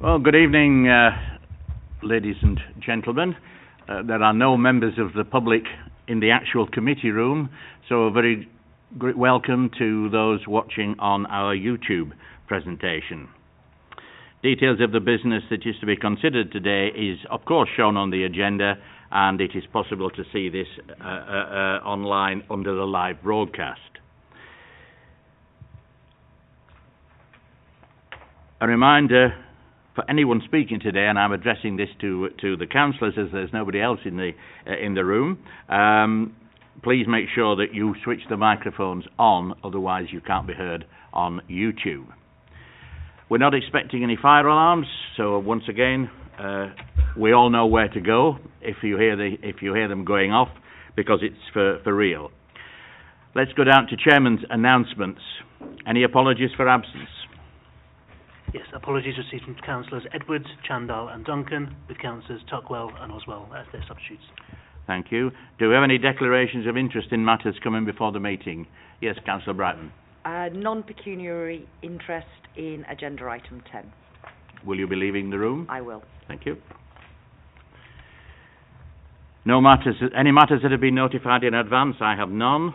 Well, good evening, ladies and gentlemen. There are no members of the public in the actual committee room, so a very great welcome to those watching on our YouTube presentation. Details of the business that is to be considered today is, of course, shown on the agenda, and it is possible to see this online under the live broadcast. A reminder for anyone speaking today, and I'm addressing this to the councillors as there's nobody else in the room, please make sure that you switch the microphones on, otherwise you can't be heard on YouTube. We're not expecting any fire alarms, so once again, we all know where to go if you hear them going off, because it's for real. Let's go down to Chairman's announcements. Any apologies for absence? Yes, apologies received from Councillors Edwards, Chandal and Duncan, with Councillors Tuckwell and Oswell as their substitutes. Thank you. Do we have any declarations of interest in matters coming before the meeting? Yes, Councillor Brighton. Non-pecuniary interest in agenda item 10. Will you be leaving the room? I will. Thank you. No matters. Any matters that have been notified in advance? I have none.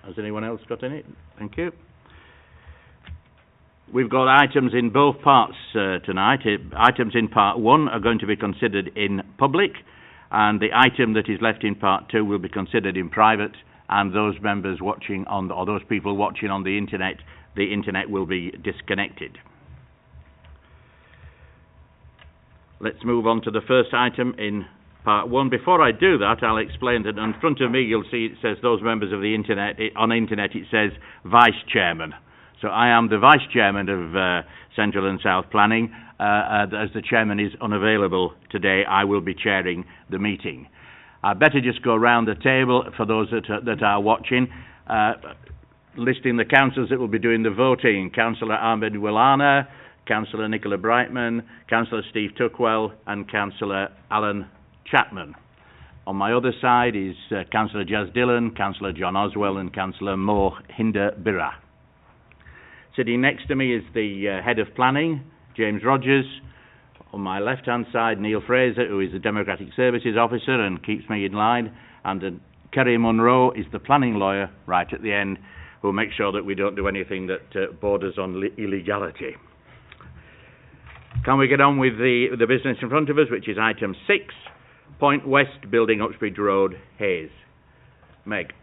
Has anyone else got any? Thank you. We've got items in both parts tonight. Items in part 1 are going to be considered in public, and the item that is left in part 2 will be considered in private, and those members watching on, or those people watching on the internet will be disconnected. Let's move on to the first item in part 1. Before I do that, I'll explain that in front of me you'll see it says those members of the internet. On internet it says Vice Chairman. So I am the Vice Chairman of Central and South Planning. As the Chairman is unavailable today, I will be chairing the meeting. I'd better just go around the table for those that are watching, listing the councillors that will be doing the voting. Councillor Ahmed Willana, Councillor Nicola Brightman, Councillor Steve Tuckwell and Councillor Alan Chapman. On my other side is Councillor Jazz Dillon, Councillor John Oswell and Councillor Mo Hinder Birra. Sitting next to me is the Head of Planning, James Rogers. On my left-hand side, Neil Fraser, who is the Democratic Services Officer and keeps me in line. And Kerry Munro is the planning lawyer right at the end, who will make sure that we don't do anything that borders on illegality. Can we get on with the business in front of us, which is item 6, Point West, Building Uxbridge Road, Hayes. Meg.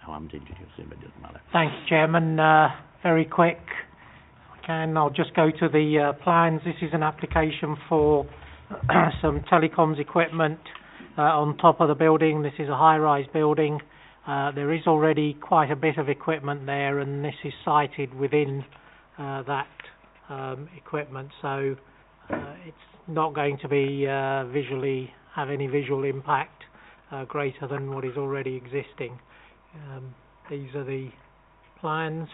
I haven't introduced him, but it doesn't matter. Thanks, Chairman. Very quick. I'll just go to the plans. This is an application for some telecoms equipment on top of the building. This is a high-rise building. There is already quite a bit of equipment there, and this is sited within that equipment, so it's not going to be have any visual impact greater than what is already existing. These are the plans,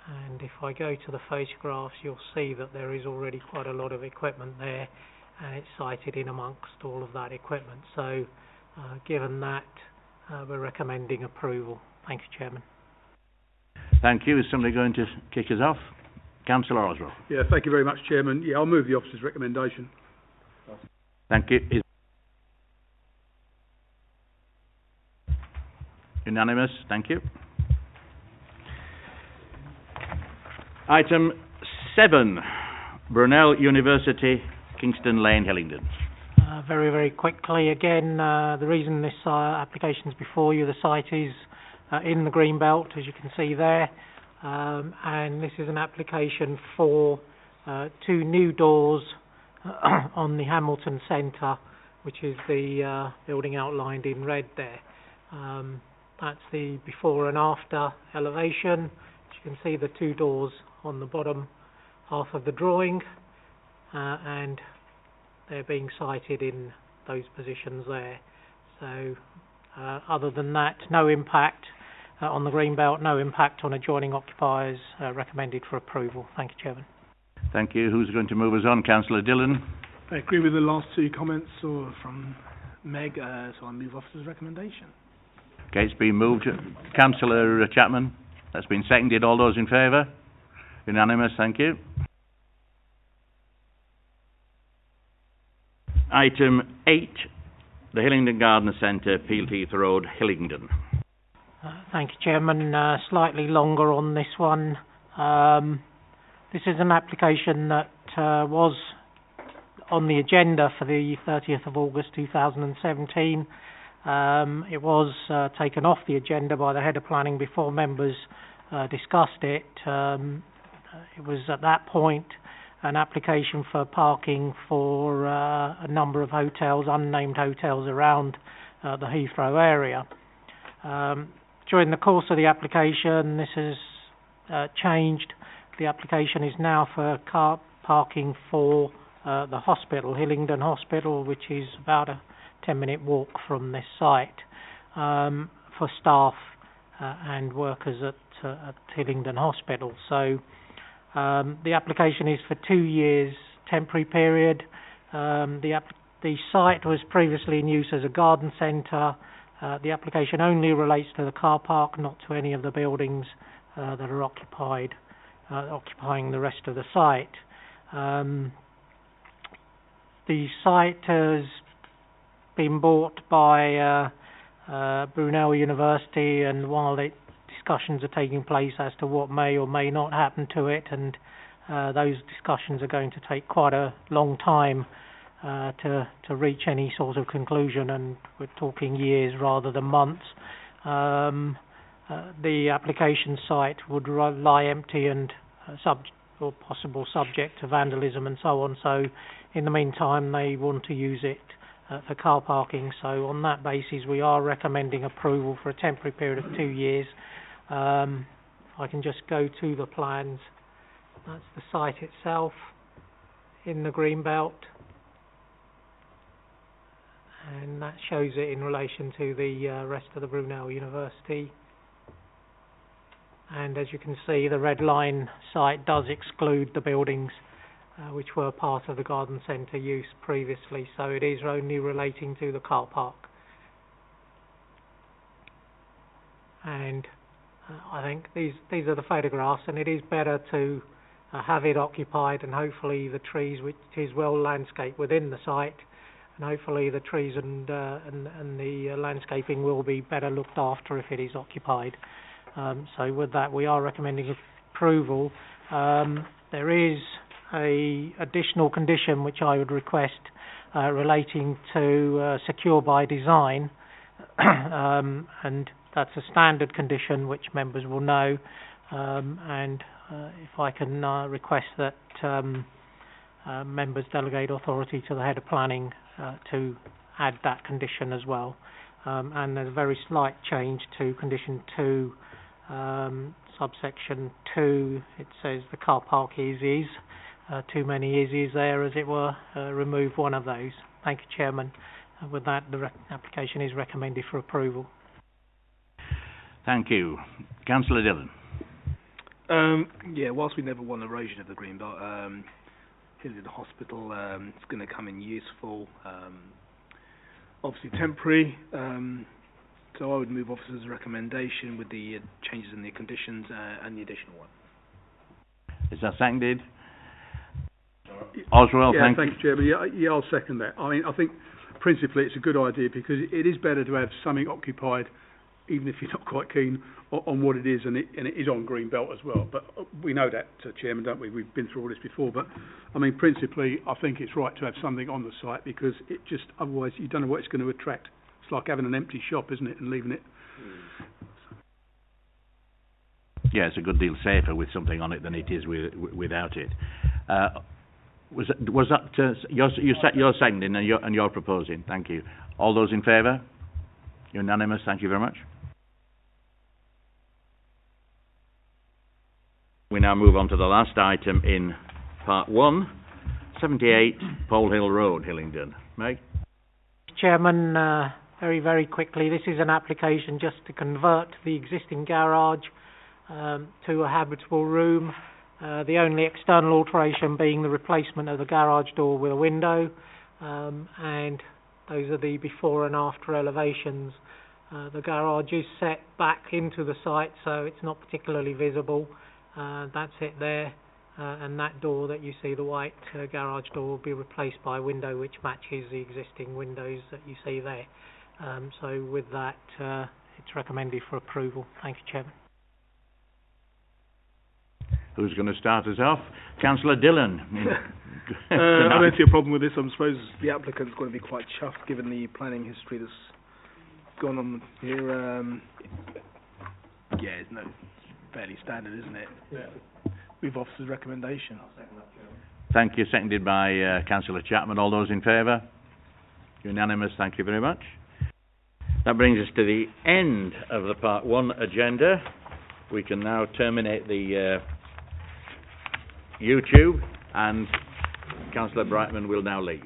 and if I go to the photographs you'll see that there is already quite a lot of equipment there, and it's sited in amongst all of that equipment. So given that, we're recommending approval. Thank you, Chairman. Thank you. Is somebody going to kick us off? Councillor Oswald. Yeah, thank you very much, Chairman. Yeah, I'll move the officer's recommendation. Thank you. Unanimous. Thank you. Item 7, Brunel University, Kingston Lane, Hillingdon. Very, very quickly again, the reason this application is before you, the site is in the Greenbelt, as you can see there, and this is an application for 2 new doors on the Hamilton Centre, which is the building outlined in red there. That's the before and after elevation. As you can see, the 2 doors on the bottom half of the drawing, and they're being sited in those positions there. So other than that, no impact on the Greenbelt, no impact on adjoining occupiers, recommended for approval. Thank you, Chairman. Thank you. Who's going to move us on? Councillor Dillon. I agree with the last 2 comments from Meg, so I move officer's recommendation. Okay, it's been moved. Councillor Chapman. That's been seconded. All those in favour? Unanimous. Thank you. Item 8, the Hillingdon Garden Centre, Peel Heath Road, Hillingdon. Thank you, Chairman. Slightly longer on this one. This is an application that was on the agenda for the 30th of August 2017. It was taken off the agenda by the Head of Planning before members discussed it. It was at that point an application for parking for a number of hotels, unnamed hotels around the Heathrow area. During the course of the application, this has changed. The application is now for car parking for the hospital, Hillingdon Hospital, which is about a 10-minute walk from this site, for staff and workers at Hillingdon Hospital. So the application is for 2 years temporary period. The site was previously in use as a garden centre. The application only relates to the car park, not to any of the buildings that are occupying the rest of the site. The site has been bought by Brunel University, and while the discussions are taking place as to what may or may not happen to it, and those discussions are going to take quite a long time to reach any sort of conclusion, and we're talking years rather than months. The application site would lie empty and or possible subject to vandalism and so on. So in the meantime, they want to use it for car parking. So on that basis, we are recommending approval for a temporary period of 2 years. I can just go to the plans. That's the site itself in the Greenbelt, and that shows it in relation to the rest of the Brunel University. And as you can see, the red line site does exclude the buildings which were part of the garden centre use previously, so it is only relating to the car park. And I think these are the photographs, and it is better to have it occupied, and hopefully the trees, which is well landscaped within the site, and hopefully the trees and the landscaping will be better looked after if it is occupied. So with that, we are recommending approval. There is a additional condition which I would request relating to secure by design, and that's a standard condition which members will know, and if I can request that members delegate authority to the Head of Planning to add that condition as well. And there's a very slight change to condition 2, subsection 2. It says the car park is too many is there, as it were. Remove one of those. Thank you, Chairman. With that, the application is recommended for approval. Thank you. Councillor Dillon. Yeah, whilst we never won erosion of the Greenbelt, Hillingdon Hospital is going to come in useful, obviously temporary, so I would move officers' recommendation with the changes in the conditions and the additional one. Is that seconded? Oswald, Yeah, thank you. Chairman. Yeah, I'll second that. I mean, I think principally it's a good idea, because it is better to have something occupied, even if you're not quite keen on what it is, and it is on Greenbelt as well. But we know that, Chairman, don't we? We've been through all this before. But I mean, principally, I think it's right to have something on the site, because it just, otherwise you don't know what it's going to attract. It's like having an empty shop, isn't it, and leaving it. Yeah, it's a good deal safer with something on it than it is without it. Was that you're seconding and you're proposing? Thank you. All those in favour? Unanimous. Thank you very much. We now move on to the last item in part 1, 78 Pole Hill Road, Hillingdon. Meg? Chairman, very, very quickly, this is an application just to convert the existing garage to a habitable room. The only external alteration being the replacement of the garage door with a window, and those are the before and after elevations. The garage is set back into the site, so it's not particularly visible. That's it there. and that door that you see, the white garage door, will be replaced by a window which matches the existing windows that you see there. So with that, it's recommended for approval. Thank you, Chairman. Who's going to start us off? Councillor Dillon. I don't see a problem with this. I suppose the applicant's going to be quite chuffed given the planning history that's gone on here. It's fairly standard, isn't it? Yeah. With officer's recommendation. Thank you. Seconded by Councillor Chapman. All those in favour? Unanimous. Thank you very much. That brings us to the end of the Part 1 agenda. We can now terminate the YouTube, and Councillor Brightman will now leave.